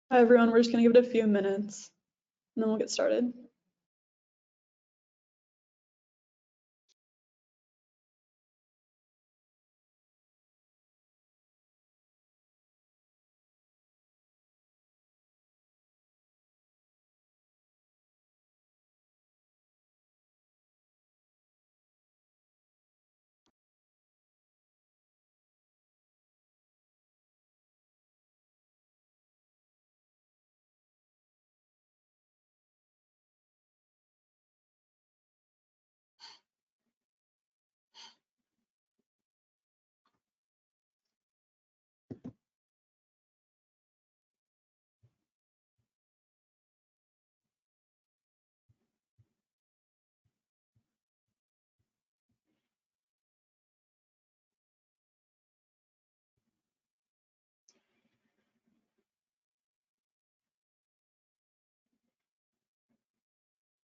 Hi everyone, we're just going to give it a few minutes and then we'll get started.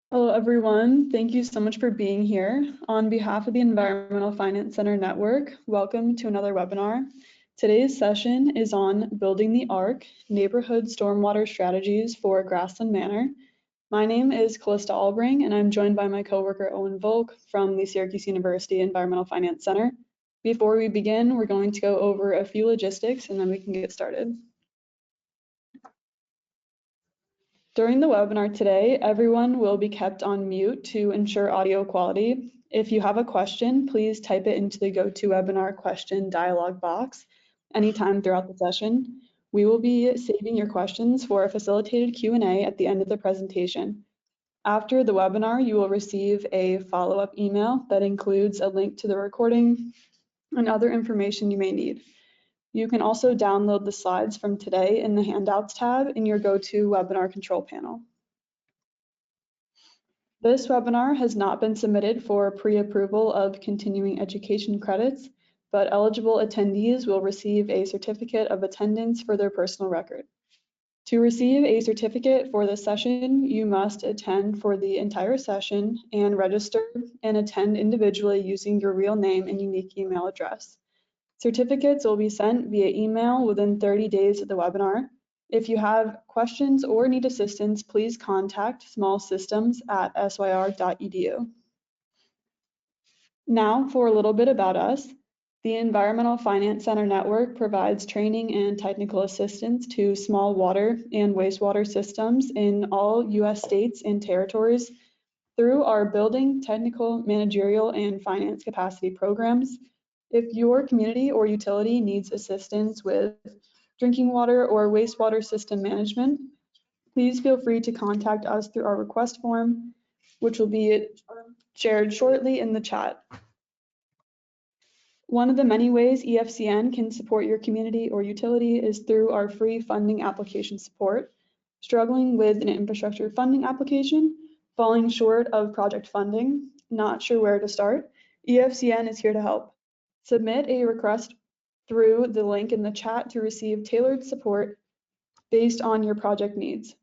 Hello everyone, thank you so much for being here. On behalf of the Environmental Finance Center Network, welcome to another webinar. Today's session is on Building the Arc, Neighborhood Stormwater Strategies for Grasslyn Manor. My name is Callista Albring and I'm joined by my coworker Owen Volk from the Syracuse University Environmental Finance Center. Before we begin, we're going to go over a few logistics and then we can get started. During the webinar today, everyone will be kept on mute to ensure audio quality. If you have a question, please type it into the GoToWebinar question dialog box anytime throughout the session. We will be saving your questions for a facilitated Q&A at the end of the presentation. After the webinar, you will receive a follow-up email that includes a link to the recording and other information you may need. You can also download the slides from today in the Handouts tab in your GoToWebinar control panel. This webinar has not been submitted for pre-approval of continuing education credits, but eligible attendees will receive a certificate of attendance for their personal record. To receive a certificate for this session, you must attend for the entire session and register and attend individually using your real name and unique email address. Certificates will be sent via email within 30 days of the webinar. If you have questions or need assistance, please contact smallsystems@syr.edu. Now for a little bit about us. The Environmental Finance Center Network provides training and technical assistance to small water and wastewater systems in all U.S. states and territories through our building, technical, managerial, and finance capacity programs. If your community or utility needs assistance with drinking water or wastewater system management, please feel free to contact us through our request form, which will be shared shortly in the chat. One of the many ways EFCN can support your community or utility is through our free funding application support. Struggling with an infrastructure funding application, falling short of project funding, not sure where to start, EFCN is here to help. Submit a request through the link in the chat to receive tailored support based on your project needs.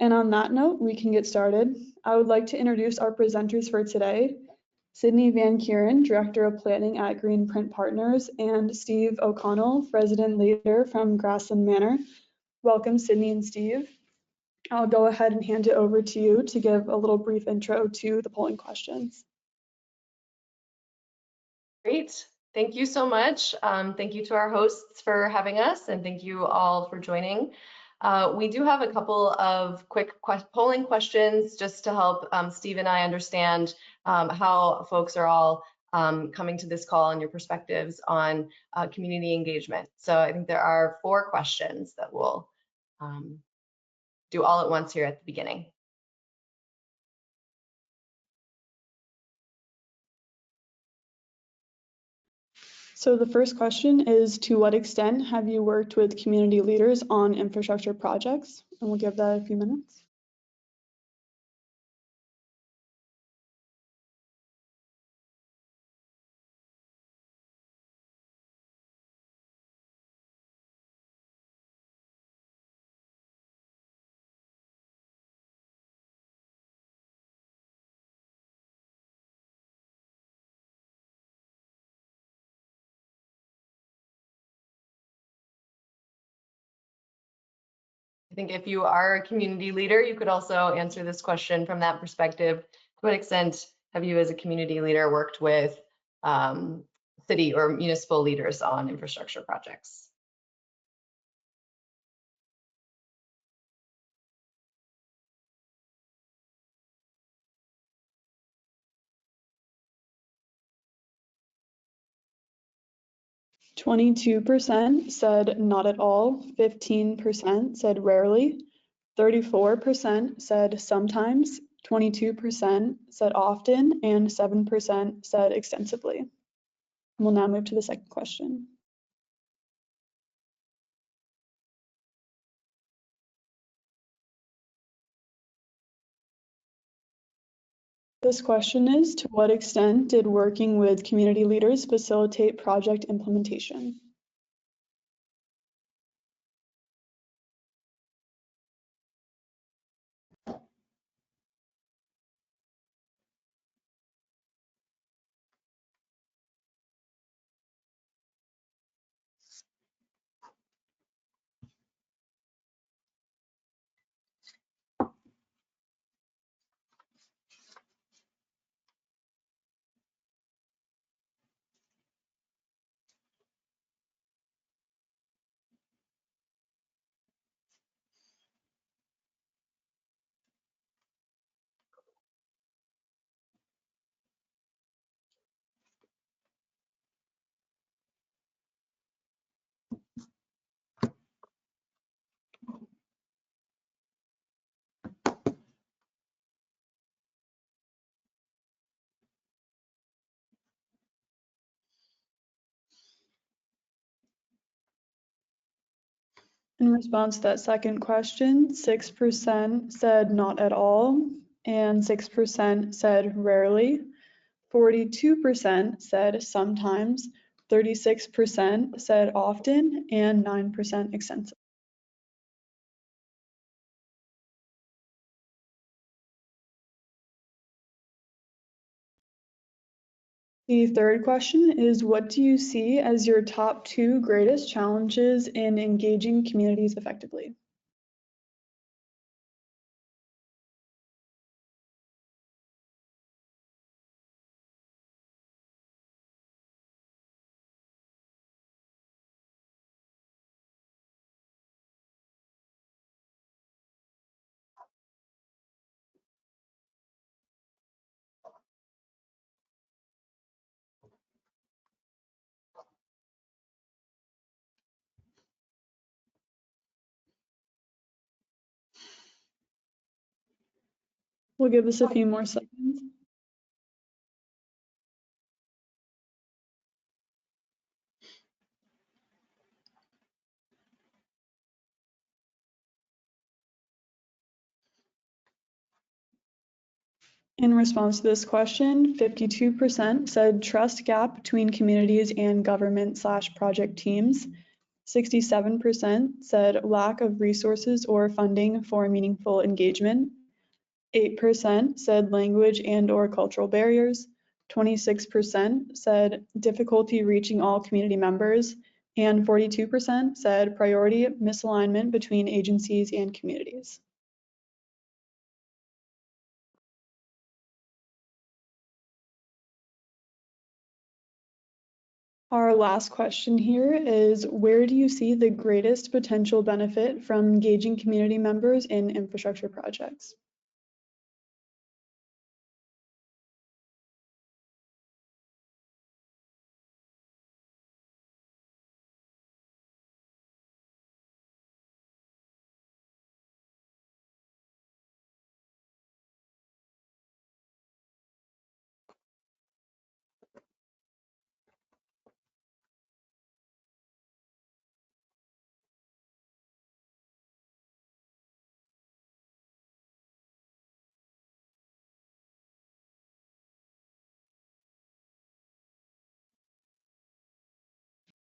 And on that note, we can get started. I would like to introduce our presenters for today, Sydney VanKuren, Director of Planning at Greenprint Partners, and Steve O'Connell, Resident Leader from Grasslyn Manor. Welcome, Sydney and Steve. I'll go ahead and hand it over to you to give a little brief intro to the polling questions. Great. Thank you so much. Thank you to our hosts for having us, and thank you all for joining. We do have a couple of quick polling questions just to help Steve and I understand how folks are all coming to this call and your perspectives on community engagement. So I think there are 4 questions that we'll do all at once here at the beginning. So the first question is, to what extent have you worked with community leaders on infrastructure projects? And we'll give that a few minutes. I think if you are a community leader, you could also answer this question from that perspective. To what extent have you as a community leader worked with city or municipal leaders on infrastructure projects? %, said not at all, 15% said rarely, 34% said sometimes, 22% said often, and 7% said extensively. We'll now move to the second question. This question is, to what extent did working with community leaders facilitate project implementation? In response to that second question, 6% said not at all, and 6% said rarely. 42% said sometimes, 36% said often, and 9% extensive. The third question is, what do you see as your top 2 greatest challenges in engaging communities effectively? We'll give this a few more seconds. In response to this question, 52% said trust gap between communities and government/project teams. 67% said lack of resources or funding for meaningful engagement. 8% said language and/or cultural barriers. 26% said difficulty reaching all community members. And 42% said priority misalignment between agencies and communities. Our last question here is, where do you see the greatest potential benefit from engaging community members in infrastructure projects?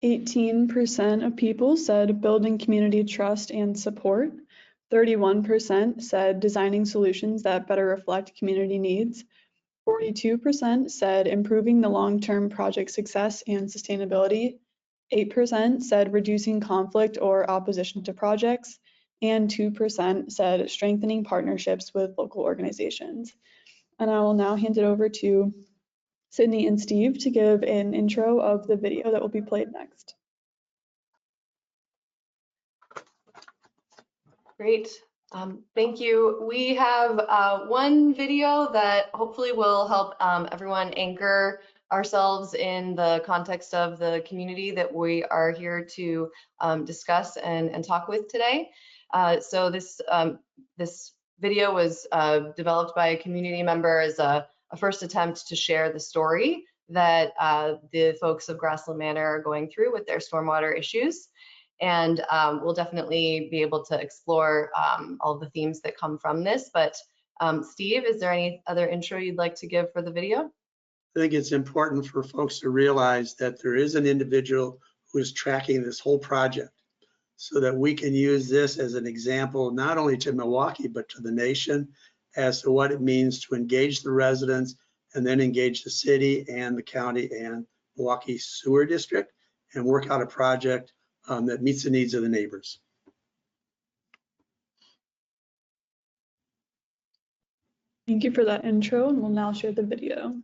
%, of people said building community trust and support. 31% said designing solutions that better reflect community needs. 42% said improving the long-term project success and sustainability. 8% said reducing conflict or opposition to projects. and 2% said strengthening partnerships with local organizations. And I will now hand it over to Sydney and Steve to give an intro of the video that will be played next. Great. Thank you. We have one video that hopefully will help everyone anchor ourselves in the context of the community that we are here to discuss and talk with today. So this video was developed by a community member as a first attempt to share the story that the folks of Grasslyn Manor are going through with their stormwater issues. And we'll definitely be able to explore all the themes that come from this. But Steve, is there any other intro you'd like to give for the video? I think it's important for folks to realize that there is an individual who is tracking this whole project so that we can use this as an example, not only to Milwaukee, but to the nation as to what it means to engage the residents and then engage the city and the county and Milwaukee Sewer District and work out a project that meets the needs of the neighbors. Thank you for that intro, and we'll now share the video.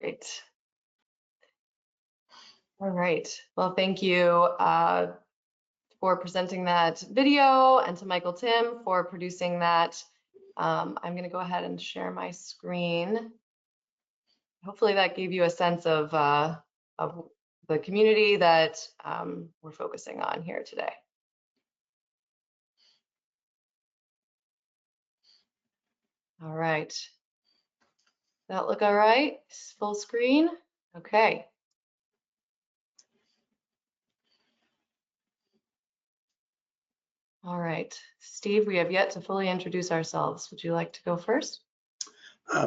Great. All right. Well, thank you for presenting that video, and to Michael Tim for producing that. I'm going to go ahead and share my screen. Hopefully that gave you a sense of the community that we're focusing on here today. All right. That look all right? Full screen? Okay. All right. Steve, we have yet to fully introduce ourselves. Would you like to go first?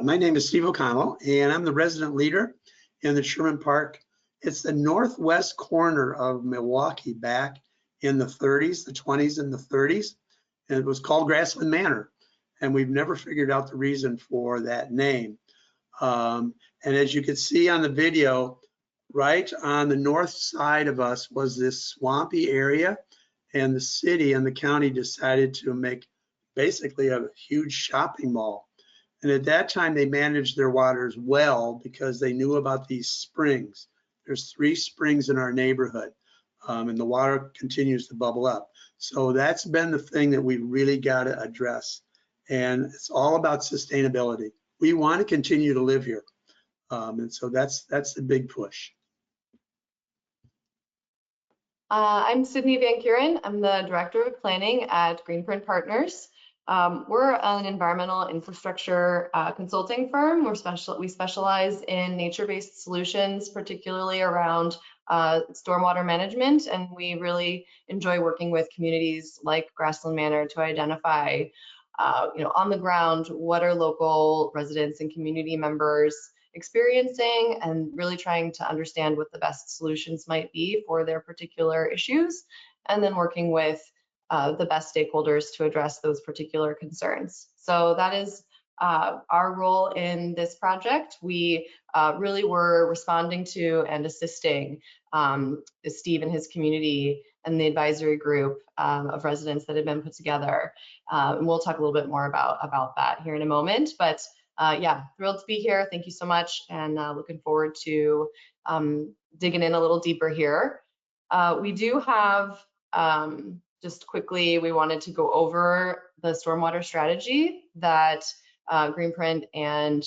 My name is Steve O'Connell, and I'm the resident leader in the Sherman Park. It's the northwest corner of Milwaukee back in the 30s, the 20s and the 30s. And it was called Grasslyn Manor. And we've never figured out the reason for that name. And as you can see on the video, right on the north side of us was this swampy area, and the city and the county decided to make basically a huge shopping mall. And at that time, they managed their waters well because they knew about these springs. There's 3 springs in our neighborhood, and the water continues to bubble up. So that's been the thing that we really got to address. And it's all about sustainability. We want to continue to live here. And so that's the big push. I'm Sydney VanKuren. I'm the Director of Planning at Greenprint Partners. We're an environmental infrastructure consulting firm. We specialize in nature-based solutions, particularly around stormwater management, and we really enjoy working with communities like Grasslyn Manor to identify, on the ground, what are local residents and community members experiencing, and really trying to understand what the best solutions might be for their particular issues, and then working with the best stakeholders to address those particular concerns. So that is our role in this project. We really were responding to and assisting Steve and his community and the advisory group of residents that had been put together. And we'll talk a little bit more about that here in a moment. But yeah, thrilled to be here. Thank you so much, and looking forward to digging in a little deeper here. We do have, just quickly, we wanted to go over the stormwater strategy that Greenprint and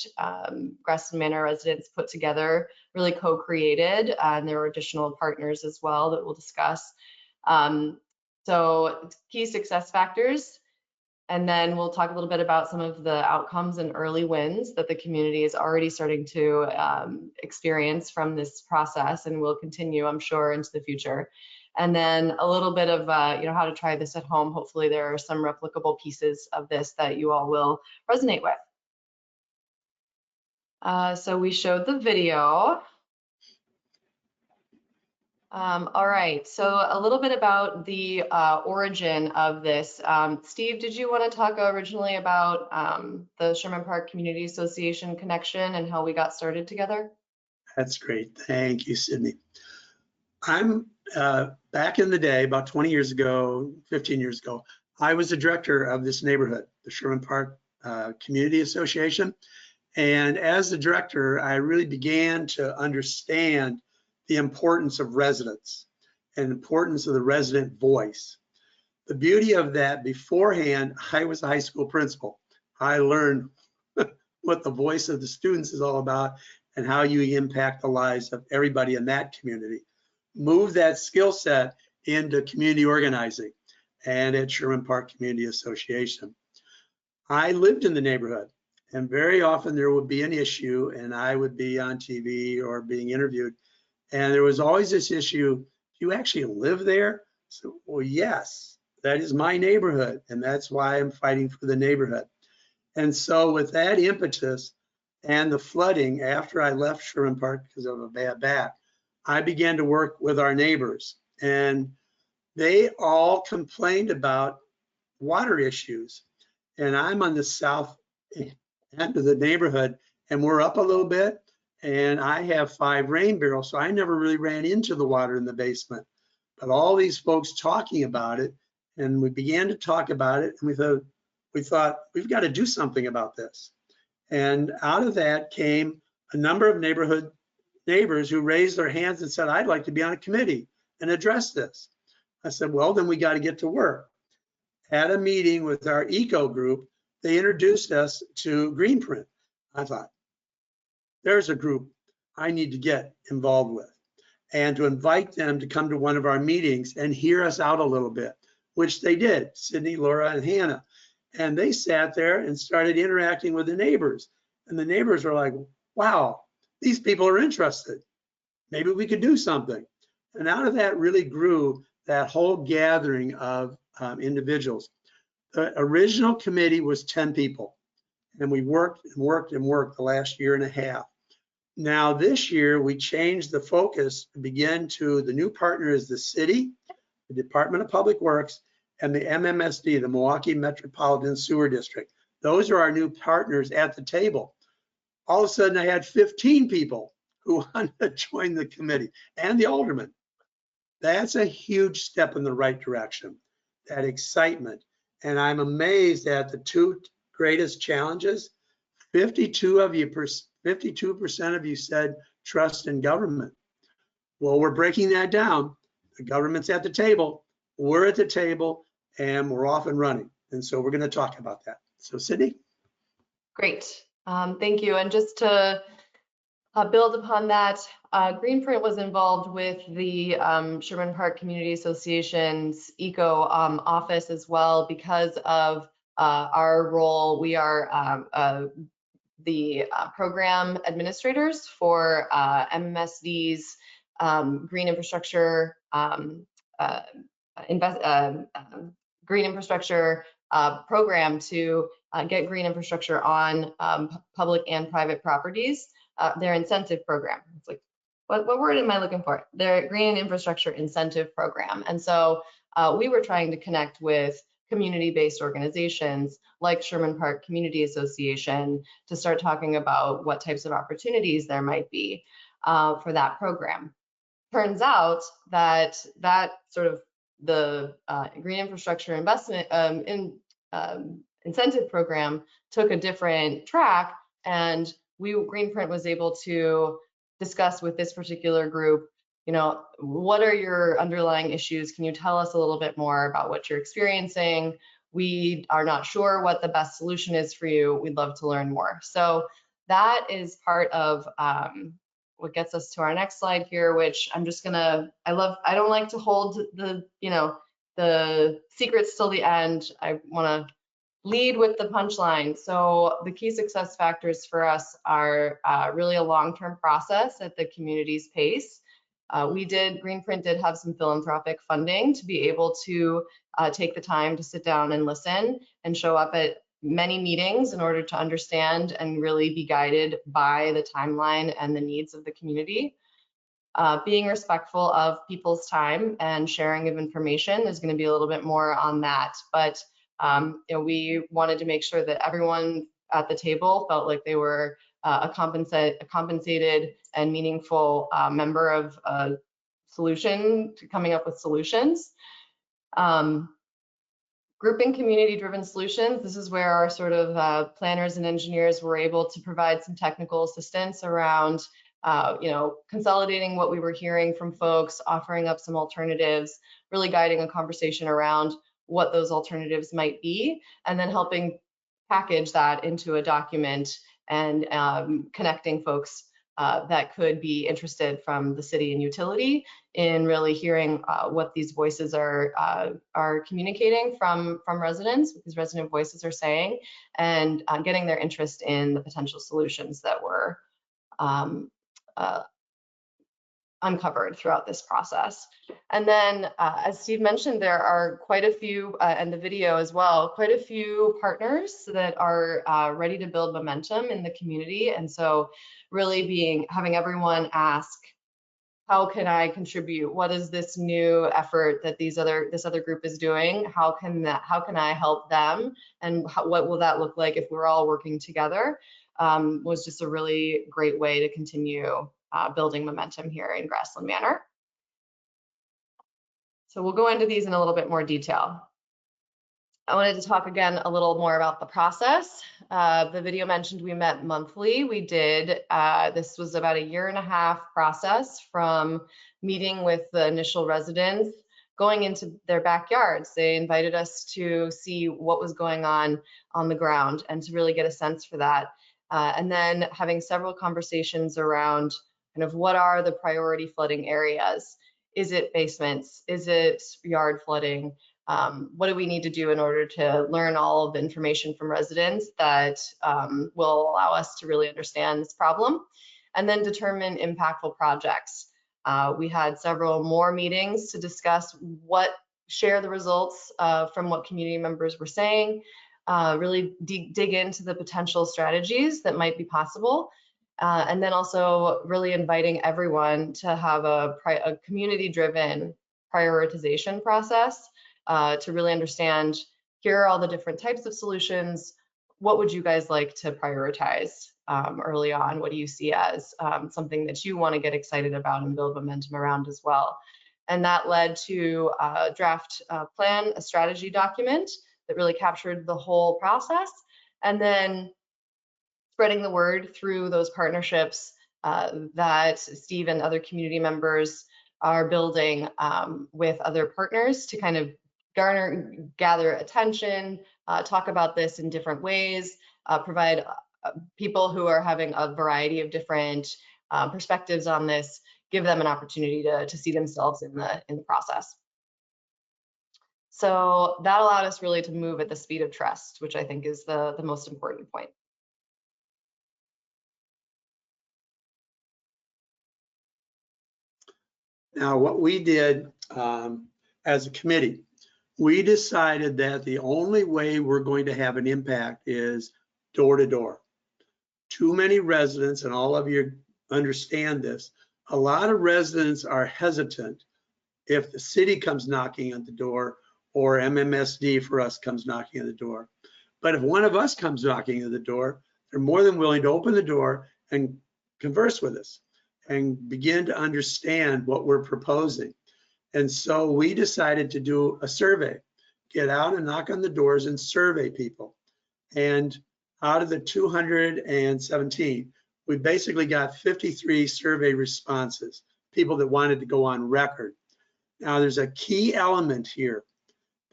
Grasslyn Manor residents put together, really co-created, and there were additional partners as well that we'll discuss. So key success factors, and then we'll talk a little bit about some of the outcomes and early wins that the community is already starting to experience from this process, and will continue, I'm sure, into the future. And then a little bit of how to try this at home. Hopefully there are some replicable pieces of this that you all will resonate with. So we showed the video. All right, so a little bit about the origin of this. Steve, did you want to talk originally about the Sherman Park Community Association connection and how we got started together? That's great. Thank you, Sydney. I'm back in the day, about 20 years ago, 15 years ago, I was the director of this neighborhood, the Sherman Park Community Association. And as the director, I really began to understand the importance of residents and the importance of the resident voice. The beauty of that, beforehand, I was a high school principal. I learned what the voice of the students is all about and how you impact the lives of everybody in that community. Move that skill set into community organizing and at Sherman Park Community Association. I lived in the neighborhood, and very often there would be an issue and I would be on TV or being interviewed. And there was always this issue, do you actually live there? So, well, yes, that is my neighborhood, and that's why I'm fighting for the neighborhood. And so with that impetus and the flooding after I left Sherman Park because of a bad back, I began to work with our neighbors, and they all complained about water issues. And I'm on the south end of the neighborhood, and we're up a little bit, and I have 5 rain barrels, so I never really ran into the water in the basement. But all these folks talking about it, and we began to talk about it, and we thought we've got to do something about this. And out of that came a number of neighbors who raised their hands and said, I'd like to be on a committee and address this. I said, well, then we got to get to work. At a meeting with our eco group, they introduced us to Greenprint. I thought, there's a group I need to get involved with, and to invite them to come to one of our meetings and hear us out a little bit, which they did, Sydney, Laura, and Hannah. And they sat there and started interacting with the neighbors. And the neighbors were like, wow, these people are interested. Maybe we could do something. And out of that really grew that whole gathering of individuals. The original committee was 10 people, and we worked and worked and worked the last year and a half. Now this year we changed the focus to begin to the new partner is the city, the Department of Public Works, and the MMSD, the Milwaukee Metropolitan Sewer District. Those are our new partners at the table. All of a sudden I had 15 people who wanted to join the committee and the alderman. That's a huge step in the right direction, that excitement. And I'm amazed at the two greatest challenges. 52% of you said trust in government. Well, we're breaking that down. The government's at the table, we're at the table, and we're off and running. And so we're going to talk about that. So Sydney? Great, thank you. And just to build upon that, Greenprint was involved with the Sherman Park Community Association's Eco office as well because of our role. We are the program administrators for MMSD's green infrastructure green infrastructure program to get green infrastructure on public and private properties. Their incentive program. It's like, what word am I looking for? Their green infrastructure incentive program. And so we were trying to connect with community-based organizations like Sherman Park Community Association to start talking about what types of opportunities there might be for that program. Turns out that sort of the green infrastructure investment incentive program took a different track, and Greenprint was able to discuss with this particular group, you know, what are your underlying issues? Can you tell us a little bit more about what you're experiencing? We are not sure what the best solution is for you. We'd love to learn more. So that is part of what gets us to our next slide here, which I'm just gonna, I don't like to hold the, you know, the secrets till the end. I wanna lead with the punchline. So the key success factors for us are really a long-term process at the community's pace. Greenprint did have some philanthropic funding to be able to take the time to sit down and listen and show up at many meetings in order to understand and really be guided by the timeline and the needs of the community. Being respectful of people's time and sharing of information, there's going to be a little bit more on that, but you know, we wanted to make sure that everyone at the table felt like they were a compensated and meaningful member of a solution to coming up with solutions. Grouping community-driven solutions. This is where our sort of planners and engineers were able to provide some technical assistance around you know, consolidating what we were hearing from folks, offering up some alternatives, really guiding a conversation around what those alternatives might be, and then helping package that into a document and connecting folks that could be interested from the city and utility in really hearing what these voices are communicating from residents, what these resident voices are saying, and getting their interest in the potential solutions that were uncovered throughout this process. And then, as Steve mentioned, there are quite a few, and the video as well, quite a few partners that are ready to build momentum in the community. And so really having everyone ask, how can I contribute? What is this new effort that this other group is doing? How can I help them? And what will that look like if we're all working together? Was just a really great way to continue building momentum here in Grasslyn Manor. So we'll go into these in a little bit more detail. I wanted to talk again a little more about the process. The video mentioned we met monthly. We did. This was about a 1.5-year process from meeting with the initial residents, going into their backyards. They invited us to see what was going on the ground and to really get a sense for that. And then having several conversations around kind of what are the priority flooding areas? Is it basements? Is it yard flooding? What do we need to do in order to learn all of the information from residents that will allow us to really understand this problem, and then determine impactful projects. We had several more meetings to discuss share the results from what community members were saying, really dig into the potential strategies that might be possible, and then also really inviting everyone to have a community-driven prioritization process to really understand, here are all the different types of solutions. What would you guys like to prioritize early on? What do you see as something that you want to get excited about and build momentum around as well? And that led to a draft plan, a strategy document that really captured the whole process, and then spreading the word through those partnerships that Steve and other community members are building with other partners to kind of gather attention, talk about this in different ways, provide people who are having a variety of different perspectives on this, give them an opportunity to see themselves in the process. So that allowed us really to move at the speed of trust, which I think is the most important point. Now, what we did as a committee, we decided that the only way we're going to have an impact is door to door. Too many residents, and all of you understand this, a lot of residents are hesitant if the city comes knocking at the door or MMSD for us comes knocking at the door. But if one of us comes knocking at the door, they're more than willing to open the door and converse with us and begin to understand what we're proposing. And so we decided to do a survey, get out and knock on the doors and survey people. And out of the 217, we basically got 53 survey responses, people that wanted to go on record. Now there's a key element here.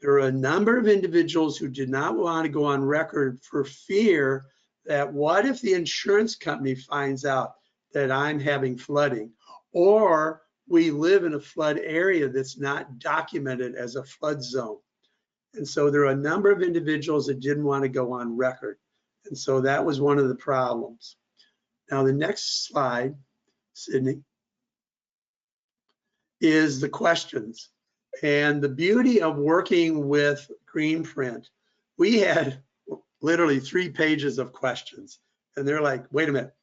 There are a number of individuals who did not want to go on record for fear that what if the insurance company finds out that I'm having flooding, or we live in a flood area that's not documented as a flood zone. And so there are a number of individuals that didn't want to go on record. And so that was one of the problems. Now the next slide, Sydney, is the questions. And the beauty of working with Greenprint, we had literally 3 pages of questions. And they're like, wait a minute,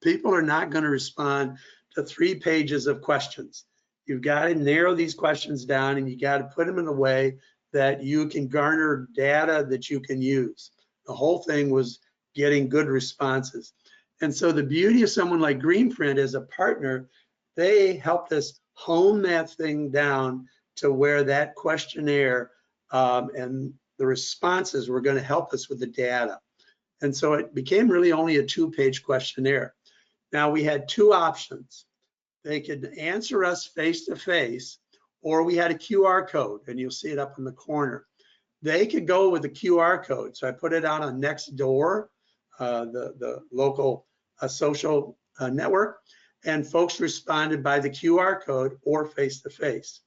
people are not going to respond to 3 pages of questions. You've got to narrow these questions down, and you got to put them in a way that you can garner data that you can use. The whole thing was getting good responses. And so the beauty of someone like Greenprint as a partner, they helped us hone that thing down to where that questionnaire and the responses were going to help us with the data. And so it became really only a 2-page questionnaire. Now we had 2 options. They could answer us face to face, or we had a QR code, and you'll see it up in the corner. They could go with the QR code. So I put it out on Nextdoor, the local social network, and folks responded by the QR code or face to face.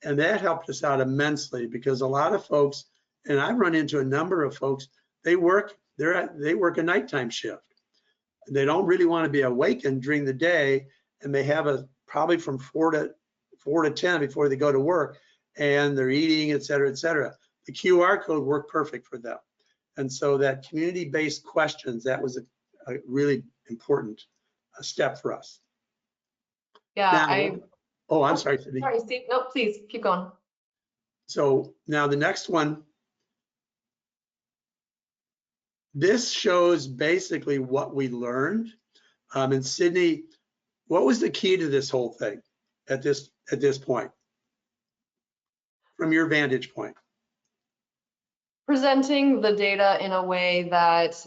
And that helped us out immensely, because a lot of folks, and I've run into a number of folks, they work a nighttime shift. They don't really want to be awakened during the day, and they have probably from 4 to 10 before they go to work, and they're eating, et cetera, et cetera. The QR code worked perfect for them. And so that community-based questions, that was a really important step for us. Yeah, now, oh, I'm sorry, Sydney. Sorry, Steve. No, please keep going. So now the next one, this shows basically what we learned. And Sydney, what was the key to this whole thing at this point, from your vantage point? presenting the data in a way that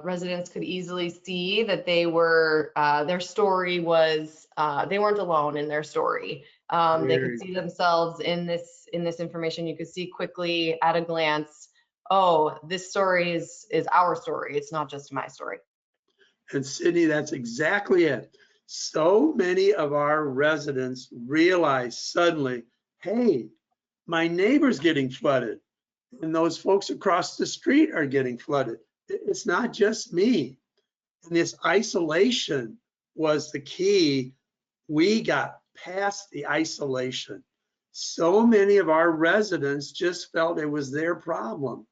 residents could easily see that they were, their story was, they weren't alone in their story. They could see themselves in this information. You could see quickly at a glance, oh, this story is our story. It's not just my story. And Sydney, that's exactly it. So many of our residents realize suddenly, hey, my neighbor's getting flooded, and those folks across the street are getting flooded. It's not just me. And this isolation was the key. We got past the isolation. So many of our residents just felt it was their problem.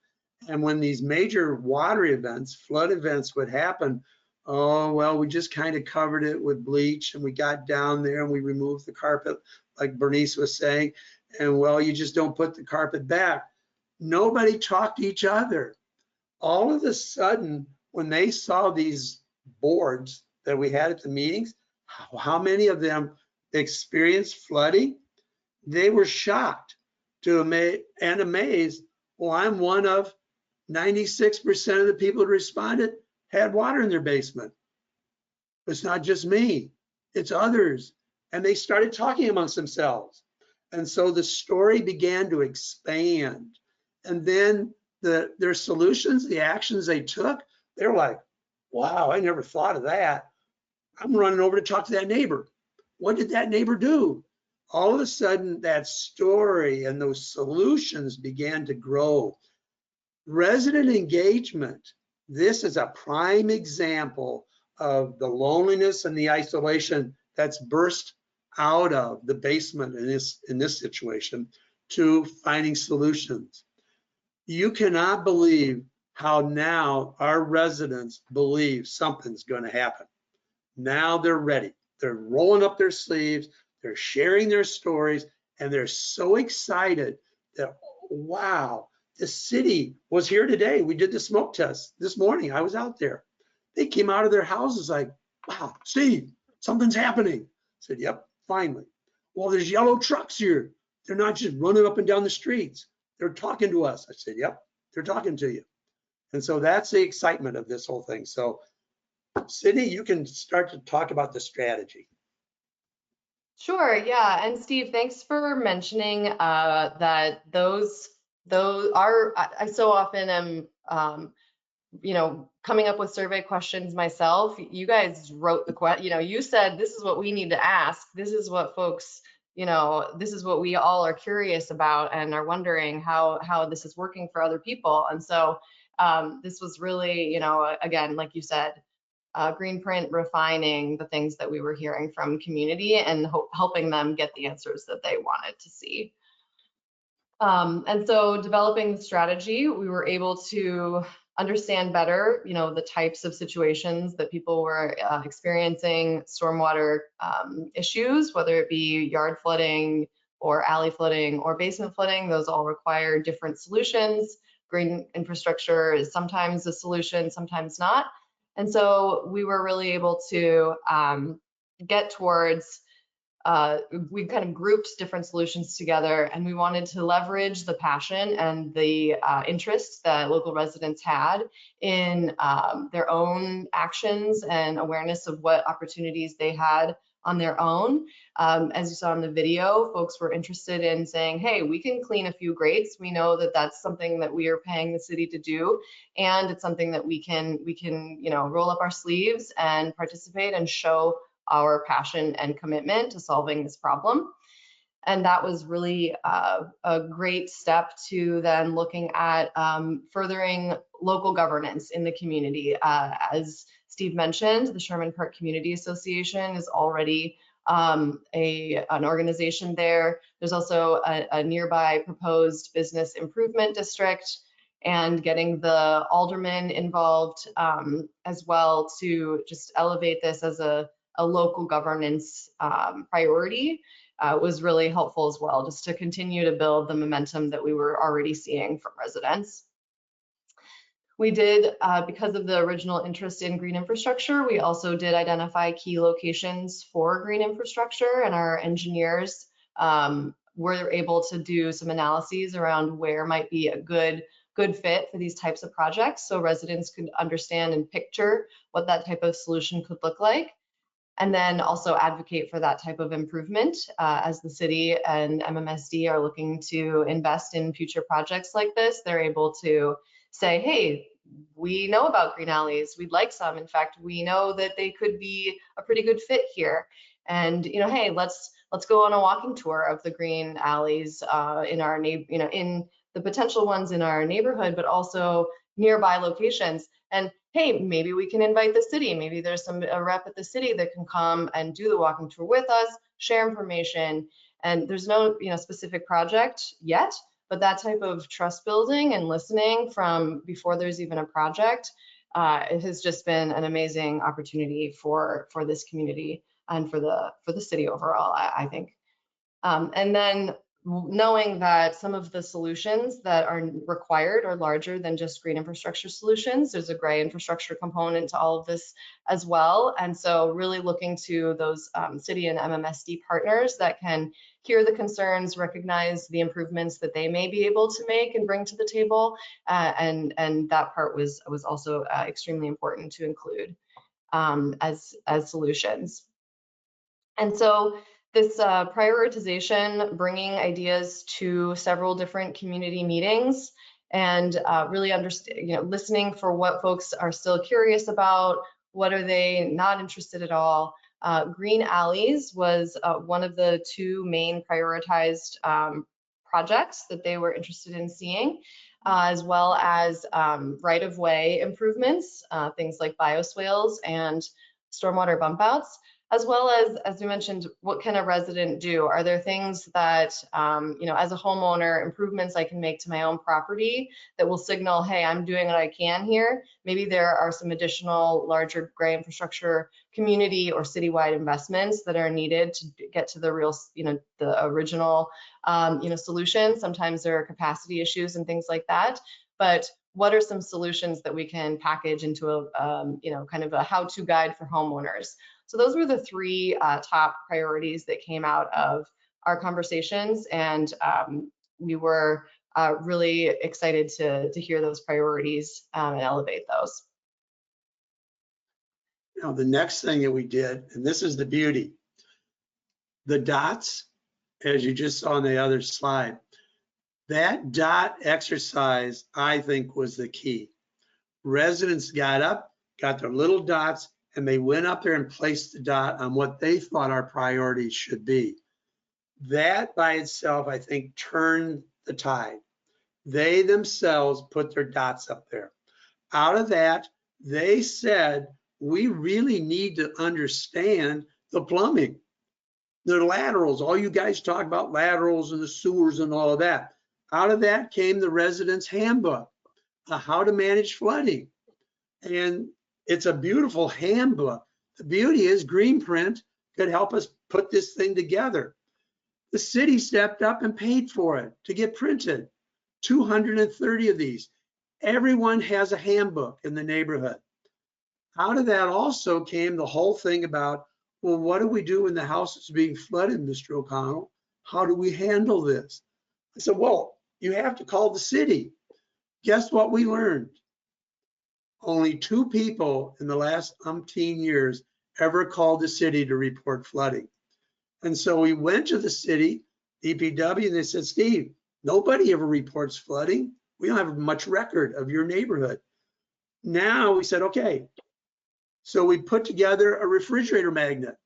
And when these major water events, flood events would happen, oh, well, we just kind of covered it with bleach and we got down there and we removed the carpet, like Bernice was saying. And well, you just don't put the carpet back. Nobody talked to each other. All of a sudden, when they saw these boards that we had at the meetings, how many of them experienced flooding? They were shocked and amazed. Well, I'm one of 96% of the people that responded had water in their basement. It's not just me, it's others. And they started talking amongst themselves. And so the story began to expand. And then their solutions, the actions they took, they're like, wow, I never thought of that. I'm running over to talk to that neighbor. What did that neighbor do? All of a sudden, that story and those solutions began to grow. Resident engagement, this is a prime example of the loneliness and the isolation that's burst out of the basement in this situation to finding solutions. You cannot believe how now our residents believe something's going to happen. Now they're ready. They're rolling up their sleeves, they're sharing their stories, and they're so excited that, wow, the city was here today. We did the smoke test this morning. I was out there. They came out of their houses like, wow, Steve, something's happening. I said, yep, finally. Well, there's yellow trucks here. They're not just running up and down the streets. They're talking to us. I said, yep, they're talking to you. And so that's the excitement of this whole thing. So Sydney, you can start to talk about the strategy. Sure, yeah. And Steve, thanks for mentioning that those are, I so often am, coming up with survey questions myself. You guys wrote the question, you said, this is what we need to ask. This is what folks, this is what we all are curious about and are wondering how this is working for other people. And so this was really, again, like you said, Greenprint refining the things that we were hearing from community and helping them get the answers that they wanted to see. And so developing the strategy, we were able to understand better, the types of situations that people were experiencing stormwater issues, whether it be yard flooding or alley flooding or basement flooding. Those all require different solutions. Green infrastructure is sometimes a solution, sometimes not. And so we were really able to get towards, we kind of grouped different solutions together, and we wanted to leverage the passion and the interest that local residents had in their own actions and awareness of what opportunities they had on their own. As you saw in the video, folks were interested in saying, hey, we can clean a few grates. We know that that's something that we are paying the city to do, and it's something that we can roll up our sleeves and participate and show our passion and commitment to solving this problem. And that was really a great step to then looking at furthering local governance in the community. As Steve mentioned, the Sherman Park Community Association is already an organization there. There's also a nearby proposed business improvement district, and getting the aldermen involved as well to just elevate this as a local governance priority was really helpful as well, just to continue to build the momentum that we were already seeing from residents. We did, because of the original interest in green infrastructure, we also did identify key locations for green infrastructure, and our engineers were able to do some analyses around where might be a good good fit for these types of projects, so residents could understand and picture what that type of solution could look like. And then also advocate for that type of improvement as the city and MMSD are looking to invest in future projects like this. They're able to say, hey, we know about green alleys. We'd like some. In fact, we know that they could be a pretty good fit here. And hey, let's go on a walking tour of the green alleys in our in the potential ones in our neighborhood, but also nearby locations. And hey, maybe we can invite the city. Maybe there's a rep at the city that can come and do the walking tour with us, share information. And there's no specific project yet, but that type of trust building and listening from before there's even a project, it has just been an amazing opportunity for this community and for the city overall, I think. And then knowing that some of the solutions that are required are larger than just green infrastructure solutions. There's a gray infrastructure component to all of this as well. And so really looking to those city and MMSD partners that can hear the concerns, recognize the improvements that they may be able to make and bring to the table. And that part was also extremely important to include as solutions. And so this prioritization, bringing ideas to several different community meetings and really listening for what folks are still curious about, what are they not interested at all. Green alleys was one of the two main prioritized projects that they were interested in seeing, as well as right-of-way improvements, things like bioswales and stormwater bump outs. As well as we mentioned, what can a resident do? Are there things that, as a homeowner, improvements I can make to my own property that will signal, hey, I'm doing what I can here? Maybe there are some additional larger gray infrastructure community or citywide investments that are needed to get to the real, the original, solution. Sometimes there are capacity issues and things like that. But what are some solutions that we can package into a, kind of a how-to guide for homeowners? So those were the three top priorities that came out of our conversations, and we were really excited to hear those priorities and elevate those. Now, the next thing that we did, and this is the beauty, the dots, as you just saw on the other slide, that dot exercise, I think, was the key. Residents got up, got their little dots, and they went up there and placed the dot on what they thought our priorities should be. That by itself, I think, turned the tide. They themselves put their dots up there. Out of that, they said, we really need to understand the plumbing, the laterals. All you guys talk about laterals and the sewers and all of that. Out of that came the residents' handbook, how to manage flooding. And it's a beautiful handbook. The beauty is Greenprint could help us put this thing together. The city stepped up and paid for it to get printed. 230 of these. Everyone has a handbook in the neighborhood. Out of that also came the whole thing about, well, what do we do when the house is being flooded, Mr. O'Connell? How do we handle this? I said, well, you have to call the city. Guess what we learned? Only 2 people in the last umpteen years ever called the city to report flooding. And so we went to the city, DPW, and they said, Steve, nobody ever reports flooding. We don't have much record of your neighborhood. Now we said, okay. So we put together a refrigerator magnet.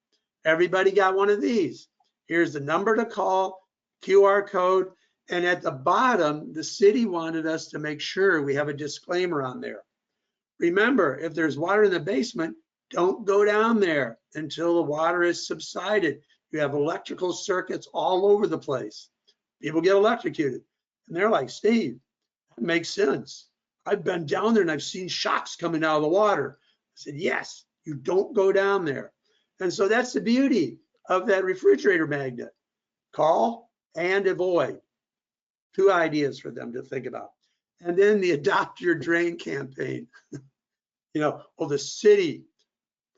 Everybody got one of these. Here's the number to call, QR code, and at the bottom, the city wanted us to make sure we have a disclaimer on there. Remember, if there's water in the basement, don't go down there until the water is subsided. You have electrical circuits all over the place. People get electrocuted. And they're like, Steve, that makes sense. I've been down there and I've seen shocks coming out of the water. I said, yes, you don't go down there. And so that's the beauty of that refrigerator magnet. Call and avoid. 2 ideas for them to think about. And then the Adopt Your Drain campaign. Well, the city,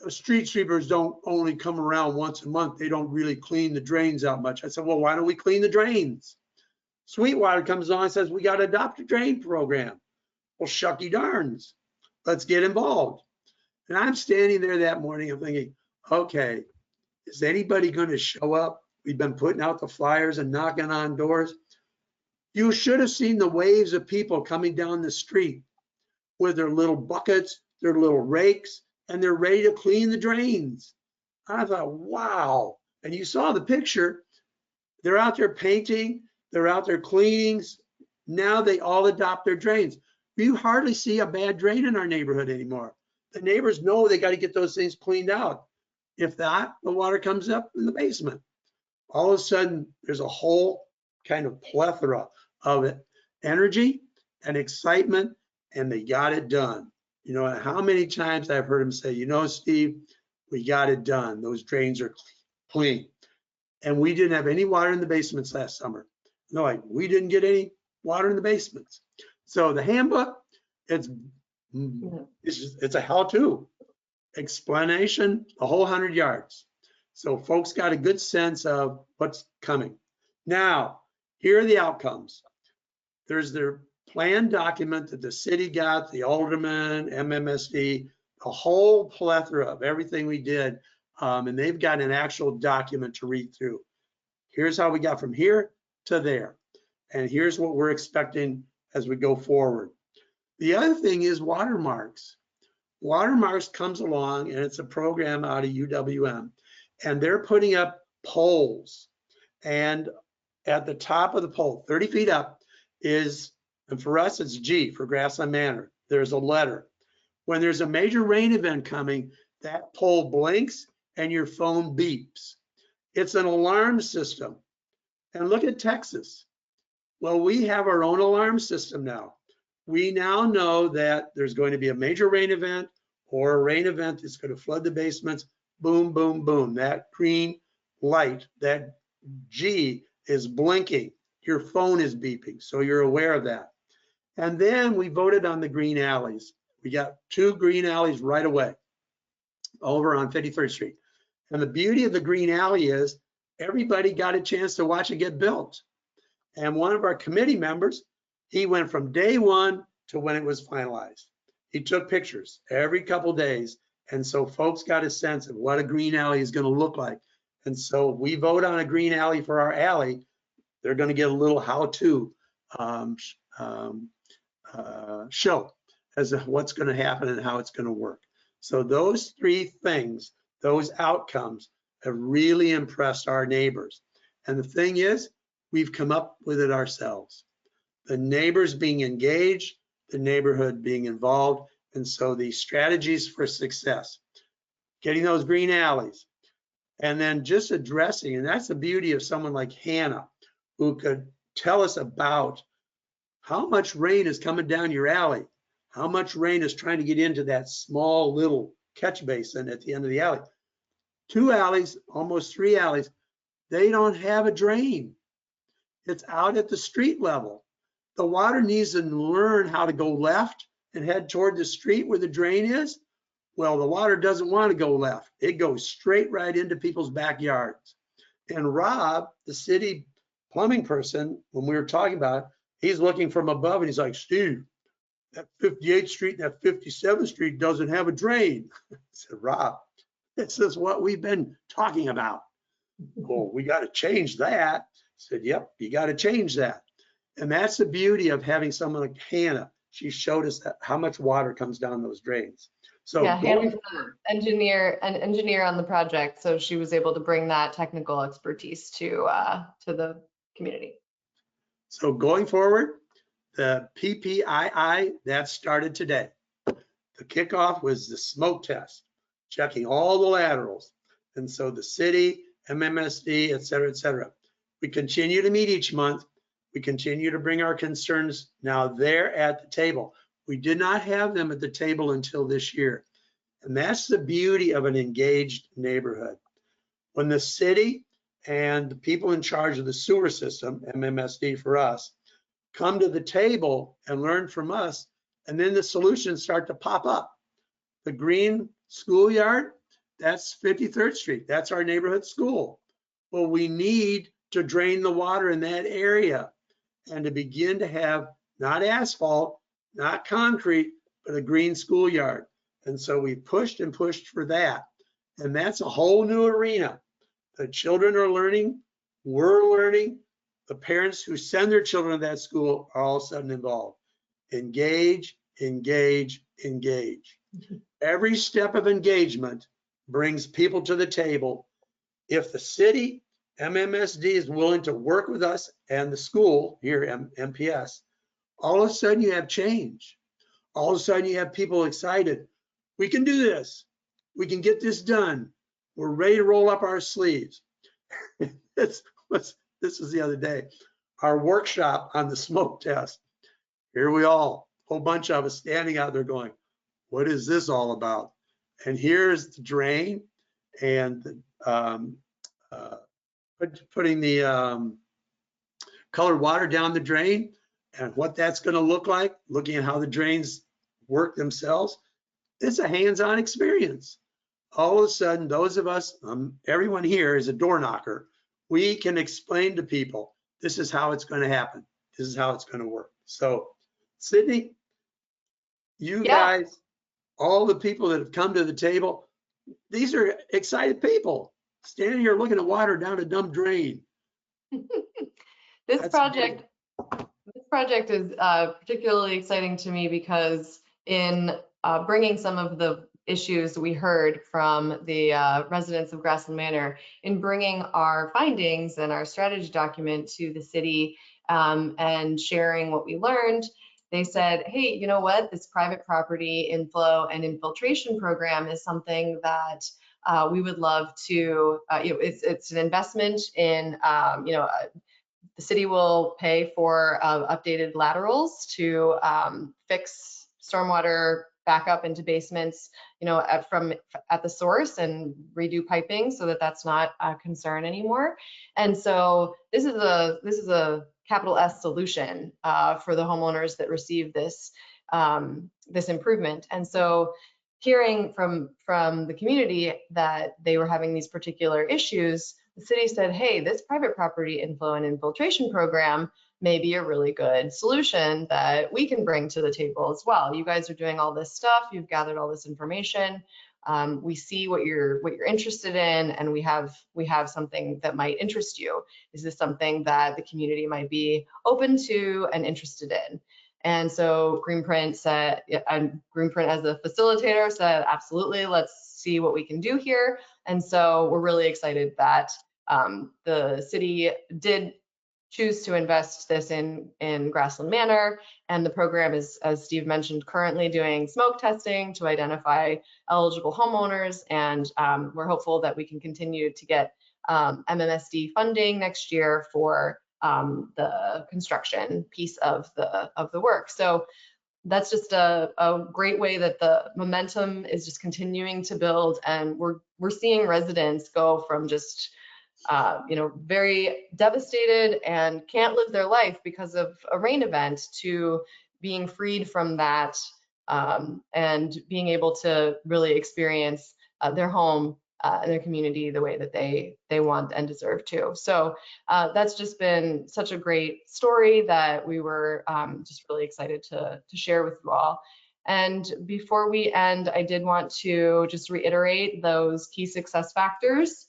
street sweepers don't only come around once a month. They don't really clean the drains out much. I said, well, why don't we clean the drains? Sweetwater comes on and says, we got to adopt a drain program. Well, shucky darns, let's get involved. And I'm standing there that morning, I'm thinking, okay, is anybody going to show up? We've been putting out the flyers and knocking on doors. You should have seen the waves of people coming down the street with their little buckets, their little rakes, and they're ready to clean the drains. I thought, wow. And you saw the picture. They're out there painting, they're out there cleaning. Now they all adopt their drains. You hardly see a bad drain in our neighborhood anymore. The neighbors know they got to get those things cleaned out. If not, the water comes up in the basement. All of a sudden, there's a whole kind of plethora of it, energy and excitement, and they got it done. You know, how many times I've heard them say, you know, Steve, we got it done. Those drains are clean. And we didn't have any water in the basements last summer. No, like, we didn't get any water in the basements. So the handbook, it's a how-to explanation, a whole 100 yards. So folks got a good sense of what's coming. Now, here are the outcomes. There's their plan document that the city got, the alderman, MMSD, a whole plethora of everything we did. And they've got an actual document to read through. Here's how we got from here to there. And here's what we're expecting as we go forward. The other thing is Watermarks. Watermarks comes along, and it's a program out of UWM, and they're putting up poles. And at the top of the pole, 30 feet up, is, and for us, it's G for Grasslyn Manor. There's a letter. When there's a major rain event coming, that pole blinks and your phone beeps. It's an alarm system. And look at Texas. Well, we have our own alarm system now. We now know that there's going to be a major rain event or a rain event that's going to flood the basements. Boom, boom, boom. That green light, that G is blinking. Your phone is beeping, so you're aware of that. And then we voted on the green alleys. We got 2 green alleys right away over on 53rd Street. And the beauty of the green alley is everybody got a chance to watch it get built. And one of our committee members, he went from day one to when it was finalized. He took pictures every couple days. And so folks got a sense of what a green alley is going to look like. And so we vote on a green alley for our alley. They're going to get a little how-to show as to what's going to happen and how it's going to work. So those 3 things, those outcomes have really impressed our neighbors. And the thing is, we've come up with it ourselves. The neighbors being engaged, the neighborhood being involved. And so the strategies for success, getting those green alleys, and then just addressing, and that's the beauty of someone like Hannah, who could tell us about how much rain is coming down your alley, how much rain is trying to get into that small little catch basin at the end of the alley. 2 alleys, almost 3 alleys, they don't have a drain. It's out at the street level. The water needs to learn how to go left and head toward the street where the drain is. Well, the water doesn't want to go left. It goes straight right into people's backyards. And Rob, the city plumbing person, when we were talking about it, he's looking from above and he's like, Steve, that 58th Street and that 57th Street doesn't have a drain. I said, Rob, this is what we've been talking about. Oh, we got to change that. I said, yep, you got to change that. And that's the beauty of having someone like Hannah. She showed us that how much water comes down those drains. So yeah, Hannah's an engineer on the project, so she was able to bring that technical expertise to the community. So going forward, the PPII, that started today. The kickoff was the smoke test, checking all the laterals. And so the city, MMSD, et cetera, et cetera. We continue to meet each month. We continue to bring our concerns. Now they're at the table. We did not have them at the table until this year. And that's the beauty of an engaged neighborhood. When the city and the people in charge of the sewer system, MMSD for us, come to the table and learn from us, and then the solutions start to pop up. The green schoolyard, that's 53rd Street. That's our neighborhood school. Well, we need to drain the water in that area and to begin to have not asphalt, not concrete, but a green schoolyard. And so we pushed and pushed for that. And that's a whole new arena. The children are learning, we're learning. The parents who send their children to that school are all of a sudden involved. Engage, engage, engage. Every step of engagement brings people to the table. If the city, MMSD, is willing to work with us and the school here, MPS, all of a sudden you have change. All of a sudden you have people excited. We can do this. We can get this done. We're ready to roll up our sleeves. This was the other day, our workshop on the smoke test. Here we all, a whole bunch of us standing out there going, what is this all about? And here's the drain and putting the colored water down the drain and what that's going to look like, looking at how the drains work themselves. It's a hands-on experience. All of a sudden, those of us, everyone here is a door knocker. We can explain to people, this is how it's going to happen. This is how it's going to work. So, Sydney, you guys, all the people that have come to the table, these are excited people standing here looking at water down a dumb drain. This project is particularly exciting to me because in bringing some of the issues we heard from the residents of Grasslyn Manor, in bringing our findings and our strategy document to the city and sharing what we learned, they said, hey, you know what, this private property inflow and infiltration program is something that we would love to, it's an investment in, the city will pay for updated laterals to fix stormwater back up into basements, at the source and redo piping so that that's not a concern anymore. And so this is a capital S solution for the homeowners that receive this this improvement. And so hearing from the community that they were having these particular issues, the city said, hey, this private property inflow and infiltration program may be a really good solution that we can bring to the table as well. You guys are doing all this stuff, you've gathered all this information. We see what you're interested in, and we have something that might interest you. Is this something that the community might be open to and interested in? And so Greenprint said, and Greenprint as the facilitator said, absolutely, let's see what we can do here. And so we're really excited that the city did choose to invest this in Grasslyn Manor, and the program is, as Steve mentioned, currently doing smoke testing to identify eligible homeowners, and we're hopeful that we can continue to get MMSD funding next year for the construction piece of the work. So that's just a great way that the momentum is just continuing to build, and we're seeing residents go from just very devastated and can't live their life because of a rain event to being freed from that and being able to really experience their home and their community the way that they want and deserve to. So that's just been such a great story that we were just really excited to share with you all. And before we end, I did want to just reiterate those key success factors.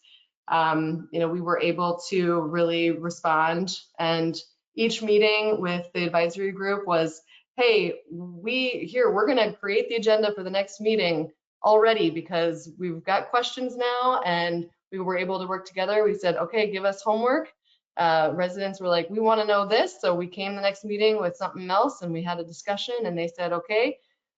We were able to really respond, and each meeting with the advisory group was, hey, we're going to create the agenda for the next meeting already because we've got questions now, and we were able to work together. We said, okay, give us homework. Residents were like, we want to know this. So we came the next meeting with something else, and we had a discussion, and they said, okay,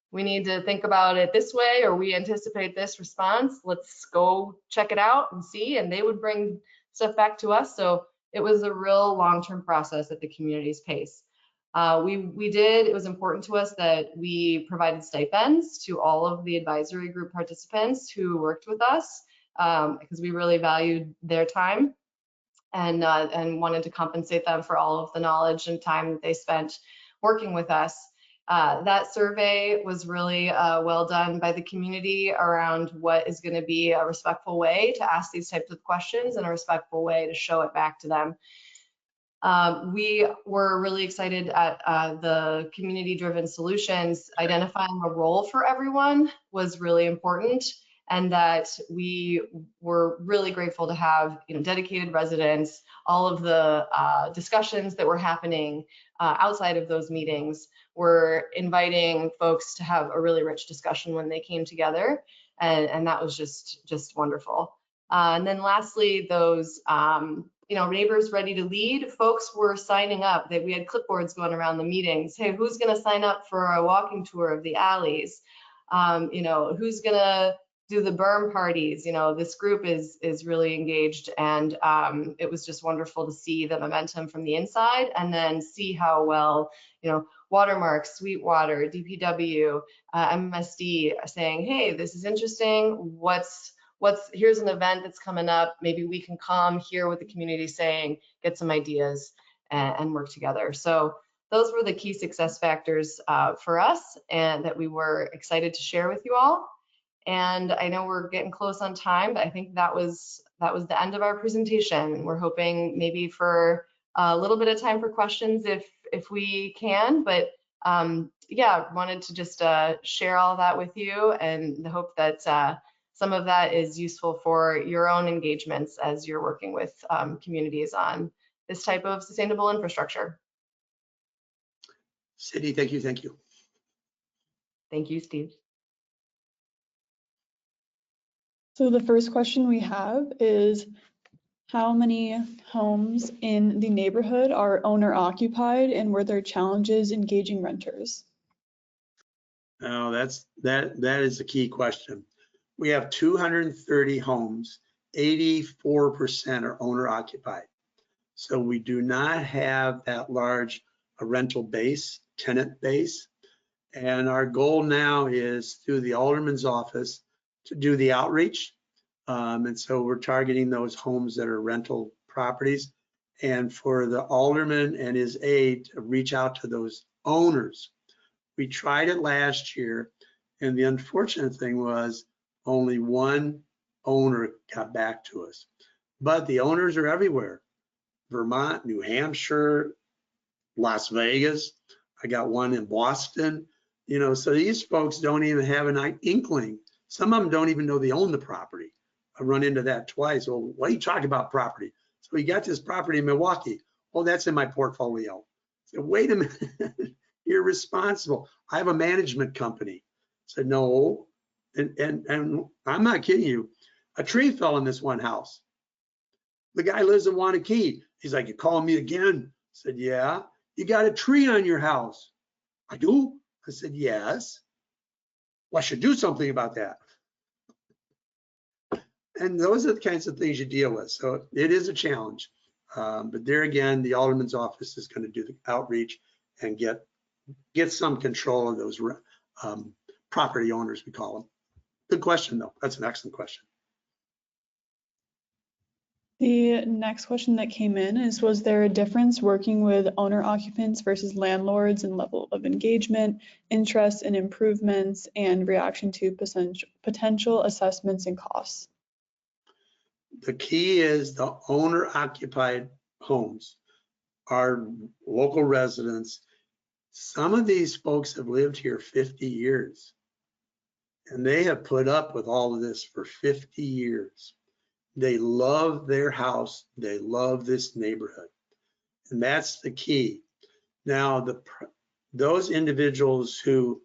we need to think about it this way, or we anticipate this response. Let's go check it out and see. And they would bring stuff back to us. So it was a real long-term process at the community's pace. It was important to us that we provided stipends to all of the advisory group participants who worked with us because we really valued their time and wanted to compensate them for all of the knowledge and time that they spent working with us. That survey was really well done by the community around what is going to be a respectful way to ask these types of questions and a respectful way to show it back to them. We were really excited at the community-driven solutions. Identifying a role for everyone was really important, and that we were really grateful to have, dedicated residents. All of the discussions that were happening outside of those meetings were inviting folks to have a really rich discussion when they came together, and that was just wonderful. And then lastly, those neighbors ready to lead, folks were signing up. That we had clipboards going around the meetings. Hey, who's going to sign up for a walking tour of the alleys? Who's going to do the berm parties? This group is really engaged, and it was just wonderful to see the momentum from the inside, and then see how well, Watermark, Sweetwater, DPW, MMSD are saying, hey, this is interesting. Here's an event that's coming up. Maybe we can come hear what the community is saying, get some ideas, and work together. So those were the key success factors for us, and that we were excited to share with you all. And I know we're getting close on time, but I think that was the end of our presentation. We're hoping maybe for a little bit of time for questions if we can, but yeah, wanted to just share all that with you, and the hope that some of that is useful for your own engagements as you're working with communities on this type of sustainable infrastructure. Cindy, thank you. Thank you. Thank you, Steve. So the first question we have is, how many homes in the neighborhood are owner occupied, and were there challenges engaging renters? Oh, that is a key question. We have 230 homes, 84% are owner occupied. So we do not have that large a rental base, tenant base. And our goal now is through the alderman's office to do the outreach. And so we're targeting those homes that are rental properties, and for the alderman and his aide to reach out to those owners. We tried it last year, and the unfortunate thing was only one owner got back to us. But the owners are everywhere. Vermont, New Hampshire, Las Vegas. I got one in Boston. So these folks don't even have an inkling. Some of them don't even know they own the property. I run into that twice. Well, what are you talking about property? So we got this property in Milwaukee. Oh, that's in my portfolio. So wait a minute, you're responsible. I have a management company. I said, no, and I'm not kidding you. A tree fell in this one house. The guy lives in Wanakee. He's like, you calling me again? I said, yeah. You got a tree on your house. I do? I said, yes. Well, I should do something about that. And those are the kinds of things you deal with. So it is a challenge. But there again, the alderman's office is going to do the outreach and get some control of those property owners, we call them. Good question, though. That's an excellent question. The next question that came in is, was there a difference working with owner occupants versus landlords in level of engagement, interest in improvements, and reaction to potential assessments and costs? The key is the owner occupied homes are local residents. Some of these folks have lived here 50 years, and they have put up with all of this for 50 years. They love their house. They love this neighborhood. And that's the key. Now, those individuals who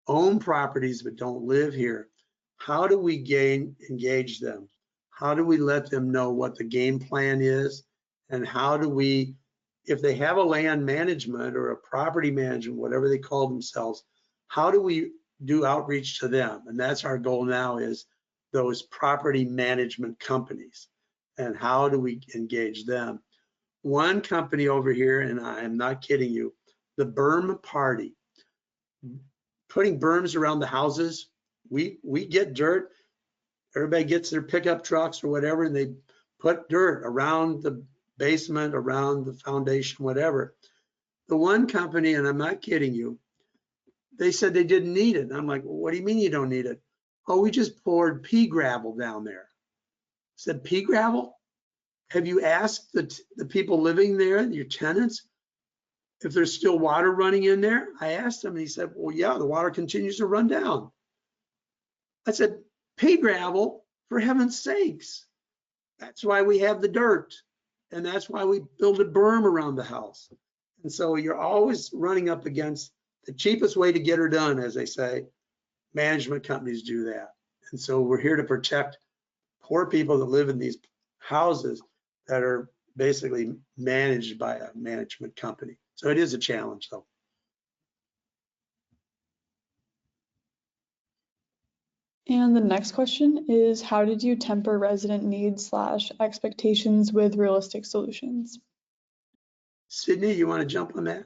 own properties but don't live here, how do we engage them? How do we let them know what the game plan is? And how do we, if they have a land management or a property management, whatever they call themselves, how do we do outreach to them? And that's our goal now, is those property management companies, and how do we engage them? One company over here, and I am not kidding you, the berm party, putting berms around the houses. We get dirt. Everybody gets their pickup trucks or whatever, and they put dirt around the basement, around the foundation, whatever. The one company, and I'm not kidding you, they said they didn't need it. And I'm like, well, what do you mean you don't need it? Oh, we just poured pea gravel down there. I said, pea gravel? have you asked the people living there, your tenants, if there's still water running in there? I asked him, and he said, well, yeah, the water continues to run down. I said, pay gravel, for heaven's sakes. That's why we have the dirt. And that's why we build a berm around the house. And so you're always running up against the cheapest way to get her done, as they say. Management companies do that. And so we're here to protect poor people that live in these houses that are basically managed by a management company. So it is a challenge, though. And the next question is, how did you temper resident needs / expectations with realistic solutions? Sydney, you want to jump on that?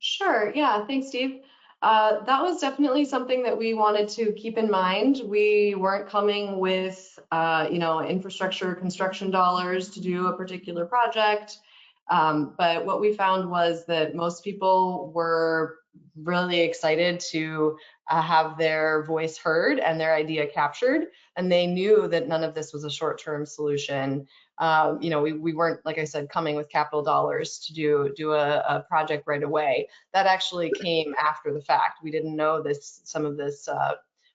Sure. Yeah. Thanks, Steve. That was definitely something that we wanted to keep in mind. We weren't coming with, infrastructure construction dollars to do a particular project. But what we found was that most people were really excited to have their voice heard and their idea captured. And they knew that none of this was a short-term solution. We weren't, like I said, coming with capital dollars to do a project right away. That actually came after the fact. We didn't know some of this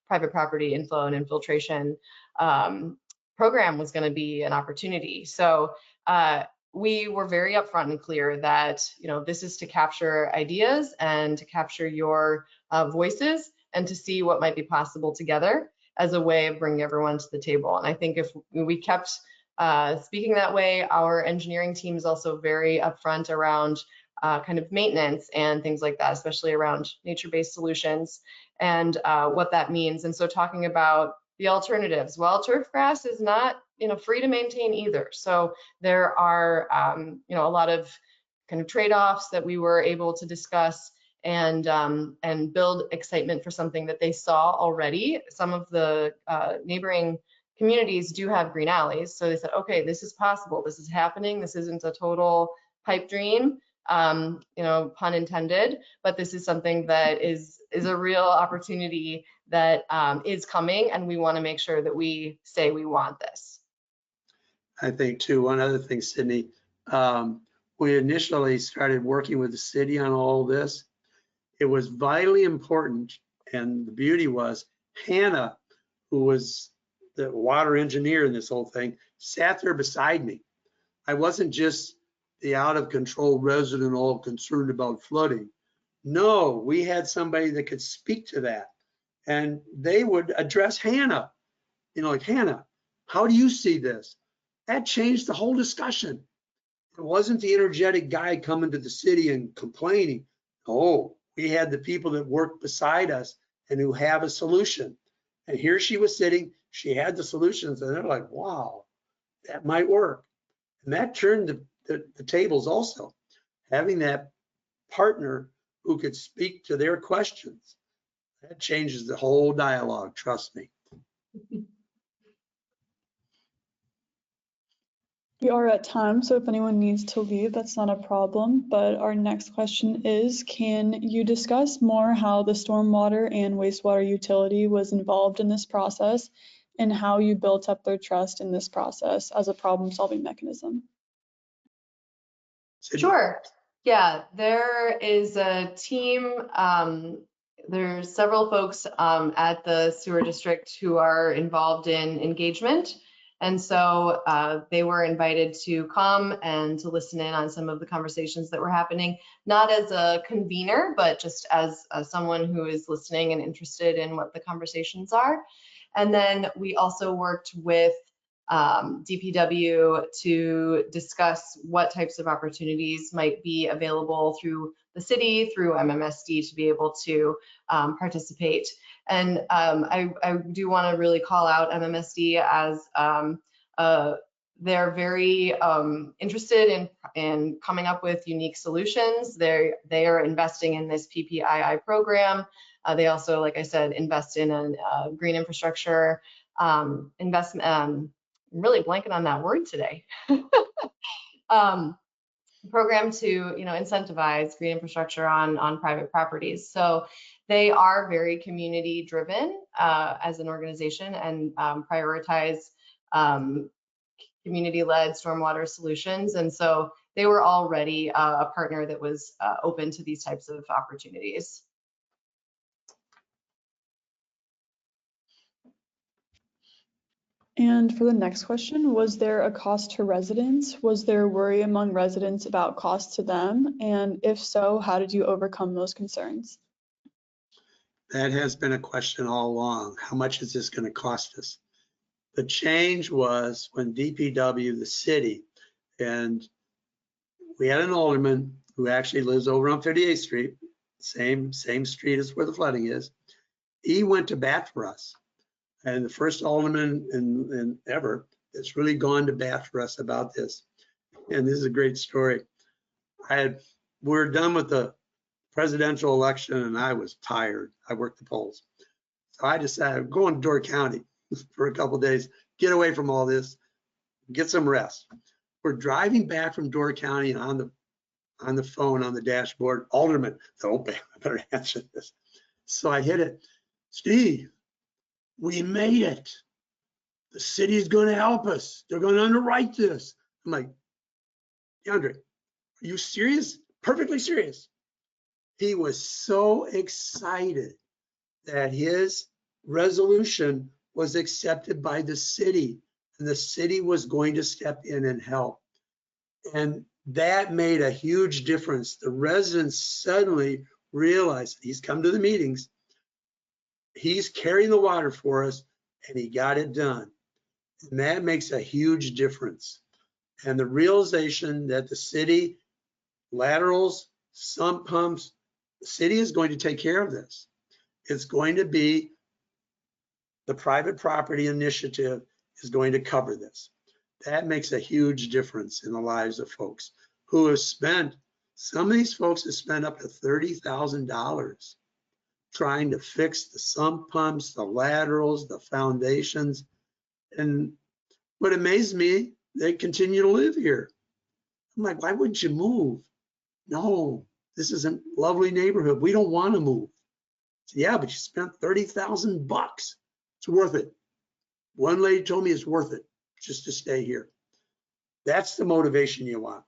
private property inflow and infiltration program was going to be an opportunity. So we were very upfront and clear that this is to capture ideas and to capture your voices and to see what might be possible together as a way of bringing everyone to the table. And I think if we kept speaking that way, our engineering team is also very upfront around kind of maintenance and things like that, especially around nature-based solutions and what that means. And so talking about the alternatives, well, turf grass is not free to maintain either. So there are a lot of kind of trade-offs that we were able to discuss and build excitement for something that they saw already. Some of the neighboring communities do have green alleys. So they said, okay, this is possible. This is happening. This isn't a total pipe dream, pun intended, but this is something that is a real opportunity that is coming, and we want to make sure that we say we want this. I think too, one other thing, Sydney, we initially started working with the city on all this. It was vitally important, and the beauty was Hannah, who was the water engineer in this whole thing, sat there beside me. I wasn't just the out of control resident all concerned about flooding. No, we had somebody that could speak to that, and they would address Hannah, like, Hannah, how do you see this? That changed the whole discussion. It wasn't the energetic guy coming to the city and complaining. Oh, we had the people that work beside us and who have a solution. And here she was sitting, she had the solutions, and they're like, wow, that might work. And that turned the tables also. Having that partner who could speak to their questions, that changes the whole dialogue, trust me. We are at time, so if anyone needs to leave, that's not a problem. But our next question is, can you discuss more how the stormwater and wastewater utility was involved in this process and how you built up their trust in this process as a problem-solving mechanism? Sure. Yeah, there is a team. There's several folks at the sewer district who are involved in engagement. And so they were invited to come and to listen in on some of the conversations that were happening, not as a convener, but just as someone who is listening and interested in what the conversations are. And then we also worked with DPW to discuss what types of opportunities might be available through the city, through MMSD, to be able to participate. And I do want to really call out MMSD as they're very interested in coming up with unique solutions. They are investing in this PPII program. They also, like I said, invest in a green infrastructure investment. I'm really blanking on that word today. Program to incentivize green infrastructure on private properties. So they are very community driven as an organization and prioritize community-led stormwater solutions. And so they were already a partner that was open to these types of opportunities. And for the next question, was there a cost to residents? Was there worry among residents about cost to them? And if so, how did you overcome those concerns? That has been a question all along. How much is this going to cost us? The change was when DPW, the city, and we had an alderman who actually lives over on 58th Street, same street as where the flooding is. He went to bat for us. And the first alderman in ever that's really gone to bat for us about this. And this is a great story. We're done with the presidential election and I was tired. I worked the polls. So I decided I'm going to Door County for a couple of days, get away from all this, get some rest. We're driving back from Door County and on the phone on the dashboard, alderman, oh, I better answer this. So I hit it. Steve, we made it. The city is going to help us. They're going to underwrite this. I'm like, DeAndre, are you serious? Perfectly serious. He was so excited that his resolution was accepted by the city and the city was going to step in and help. And that made a huge difference. The residents suddenly realized he's come to the meetings. He's carrying the water for us and he got it done. And that makes a huge difference. And the realization that the city, laterals, sump pumps, the city is going to take care of this. It's going to be the private property initiative is going to cover this. That makes a huge difference in the lives of folks who have spent, some of these folks have spent up to $30,000 trying to fix the sump pumps, the laterals, the foundations. And what amazed me, they continue to live here. I'm like, why wouldn't you move? No, this is a lovely neighborhood. We don't want to move. So, yeah, but you spent $30,000. It's worth it. One lady told me it's worth it just to stay here. That's the motivation you want.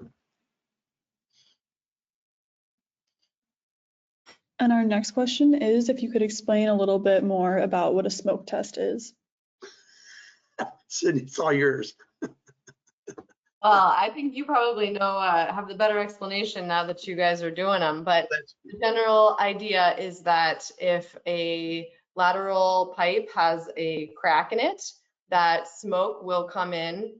And our next question is if you could explain a little bit more about what a smoke test is. Sydney, it's all yours. Well, I think you probably know, have the better explanation now that you guys are doing them, but the general idea is that if a lateral pipe has a crack in it, that smoke will come in,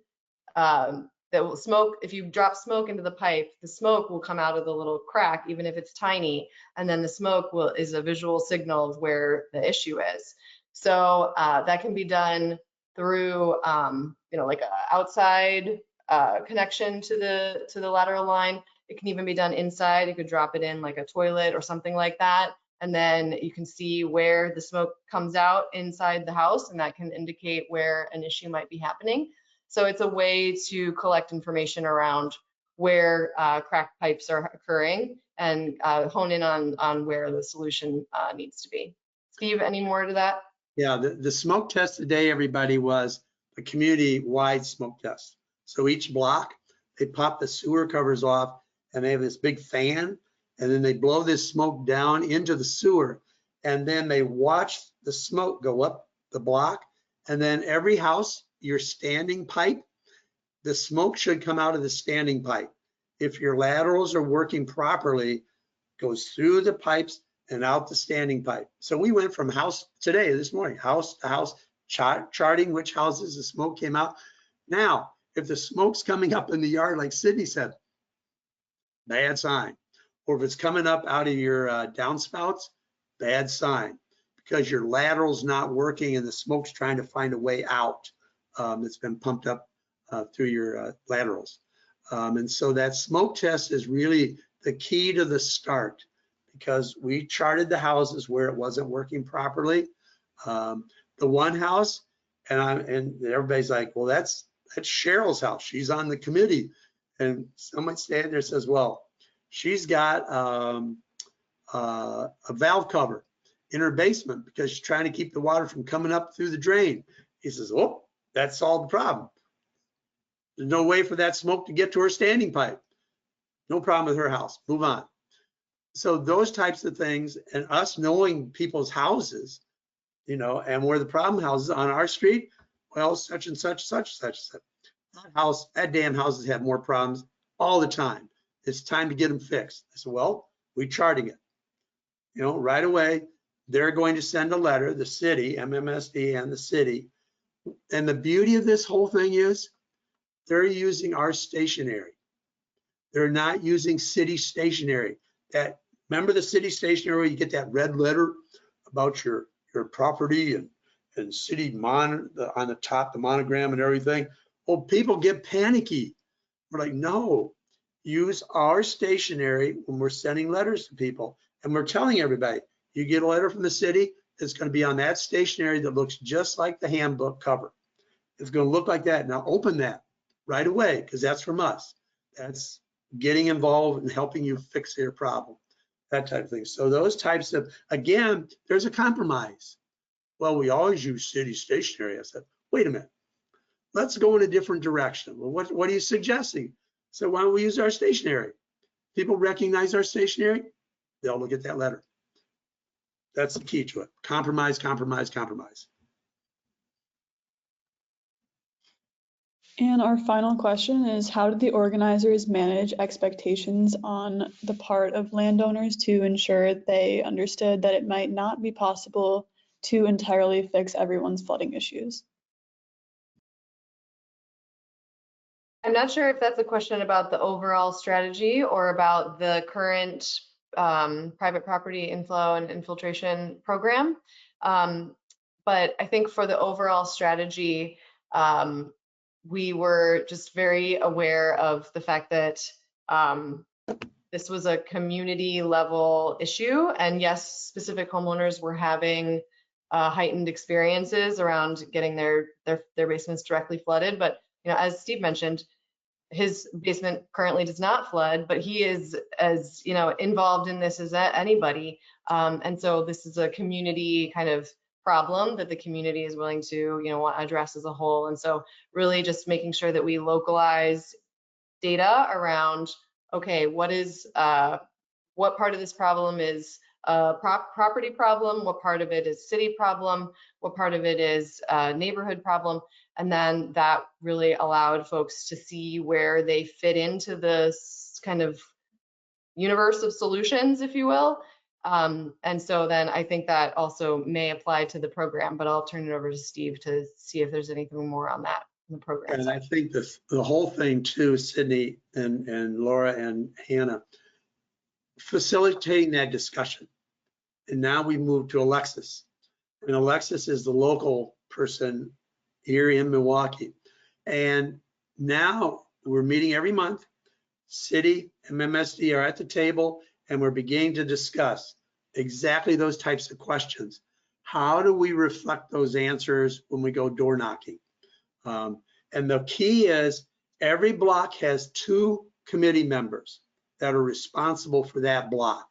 if you drop smoke into the pipe, the smoke will come out of the little crack, even if it's tiny, and then the smoke is a visual signal of where the issue is. So that can be done through, like an outside connection to the lateral line. It can even be done inside. You could drop it in like a toilet or something like that. And then you can see where the smoke comes out inside the house, and that can indicate where an issue might be happening. So it's a way to collect information around where cracked pipes are occurring and hone in on where the solution needs to be. Steve, any more to that? Yeah, the smoke test today, everybody, was a community-wide smoke test. So each block, they pop the sewer covers off and they have this big fan, and then they blow this smoke down into the sewer, and then they watch the smoke go up the block, and then every house, your standing pipe, the smoke should come out of the standing pipe. If your laterals are working properly, goes through the pipes and out the standing pipe. So we went from this morning, house to house, charting which houses the smoke came out. Now, if the smoke's coming up in the yard, like Sydney said, bad sign. Or if it's coming up out of your downspouts, bad sign, because your lateral's not working and the smoke's trying to find a way out. It's been pumped up through your laterals. And so that smoke test is really the key to the start, because we charted the houses where it wasn't working properly. The one house, and everybody's like, well, that's Cheryl's house. She's on the committee. And someone standing there says, well, she's got a valve cover in her basement because she's trying to keep the water from coming up through the drain. He says, oh, that solved the problem. There's no way for that smoke to get to her standing pipe. No problem with her house. Move on. So those types of things, and us knowing people's houses, you know, and where the problem houses on our street, well, such and such, such, such, such. That damn houses have more problems all the time. It's time to get them fixed. I said, well, we're charting it. You know, right away, they're going to send a letter, the city, MMSD and the city. And the beauty of this whole thing is they're using our stationery. They're not using city stationery. That, remember the city stationery where you get that red letter about your property and city on the top, the monogram and everything? Well, people get panicky. We're like, no, use our stationery when we're sending letters to people. And we're telling everybody, you get a letter from the city, it's going to be on that stationery that looks just like the handbook cover. It's going to look like that. Now open that right away, because that's from us. That's getting involved and helping you fix your problem, that type of thing. So those types of, again, there's a compromise. Well, we always use city stationery. I said, wait a minute, let's go in a different direction. Well, what are you suggesting? So why don't we use our stationery? People recognize our stationery, they'll look at that letter. That's the key to it. Compromise, compromise, compromise. And our final question is, how did the organizers manage expectations on the part of landowners to ensure they understood that it might not be possible to entirely fix everyone's flooding issues? I'm not sure if that's a question about the overall strategy or about the current private property inflow and infiltration program. But I think for the overall strategy, we were just very aware of the fact that this was a community level issue. And yes, specific homeowners were having heightened experiences around getting their basements directly flooded. But you know, as Steve mentioned, his basement currently does not flood, but he is as, you know, involved in this as anybody. And so this is a community kind of problem that the community is willing to, you know, address as a whole. And so really just making sure that we localize data around, okay, what part of this problem is a property problem, what part of it is city problem, what part of it is a neighborhood problem. And then that really allowed folks to see where they fit into this kind of universe of solutions, if you will. And so then I think that also may apply to the program, but I'll turn it over to Steve to see if there's anything more on that in the program. And I think the whole thing too, Sydney and Laura and Hannah, facilitating that discussion. And now we move to Alexis. And Alexis is the local person here in Milwaukee. And now we're meeting every month. City and MMSD are at the table, and we're beginning to discuss exactly those types of questions. How do we reflect those answers when we go door knocking? And the key is every block has 2 committee members that are responsible for that block.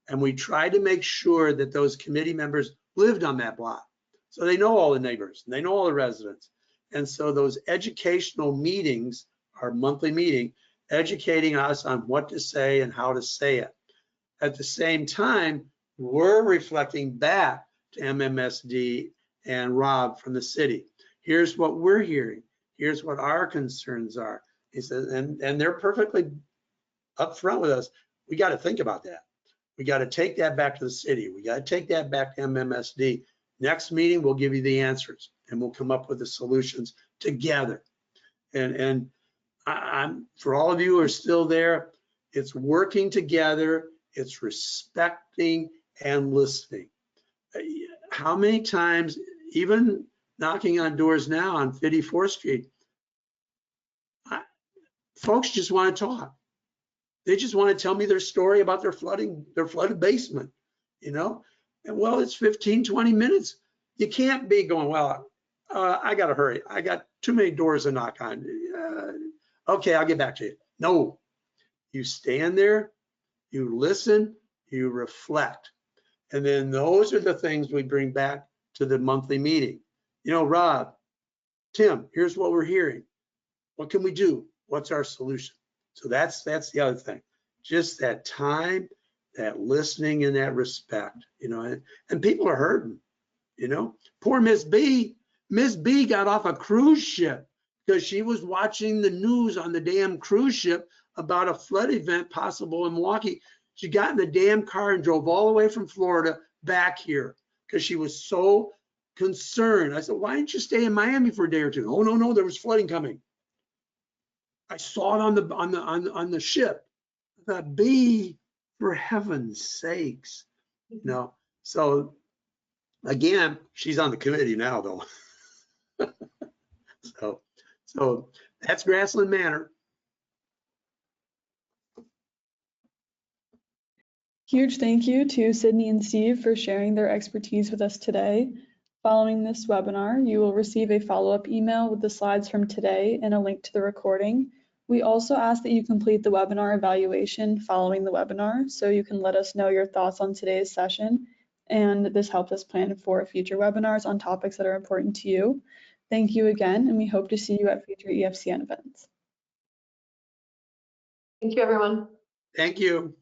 And we try to make sure that those committee members lived on that block. So they know all the neighbors, and they know all the residents. And so those educational meetings, our monthly meeting, educating us on what to say and how to say it. At the same time, we're reflecting back to MMSD and Rob from the city. Here's what we're hearing. Here's what our concerns are. He says, and they're perfectly upfront with us. We got to think about that. We got to take that back to the city. We got to take that back to MMSD. Next meeting, we'll give you the answers, and we'll come up with the solutions together. And I'm for all of you who are still there, it's working together, it's respecting and listening. How many times, even knocking on doors now on 54th Street, folks just want to talk. They just want to tell me their story about their flooded basement, you know? And well, it's 15, 20 minutes. You can't be going, well, I got to hurry. I got too many doors to knock on. Okay, I'll get back to you. No, you stand there, you listen, you reflect. And then those are the things we bring back to the monthly meeting. You know, Rob, Tim, here's what we're hearing. What can we do? What's our solution? So that's the other thing. Just that time, that listening and that respect, you know, and people are hurting, you know. Poor Miss B got off a cruise ship because she was watching the news on the damn cruise ship about a flood event possible in Milwaukee. She got in the damn car and drove all the way from Florida back here because she was so concerned. I said, why didn't you stay in Miami for a day or two? Oh, no, there was flooding coming. I saw it on the ship. I thought, B, for heaven's sakes, you know. So again, she's on the committee now, though. so that's Grasslyn Manor. Huge thank you to Sydney and Steve for sharing their expertise with us today. Following this webinar, you will receive a follow-up email with the slides from today and a link to the recording. We also ask that you complete the webinar evaluation following the webinar so you can let us know your thoughts on today's session, and this helps us plan for future webinars on topics that are important to you. Thank you again, and we hope to see you at future EFCN events. Thank you, everyone. Thank you.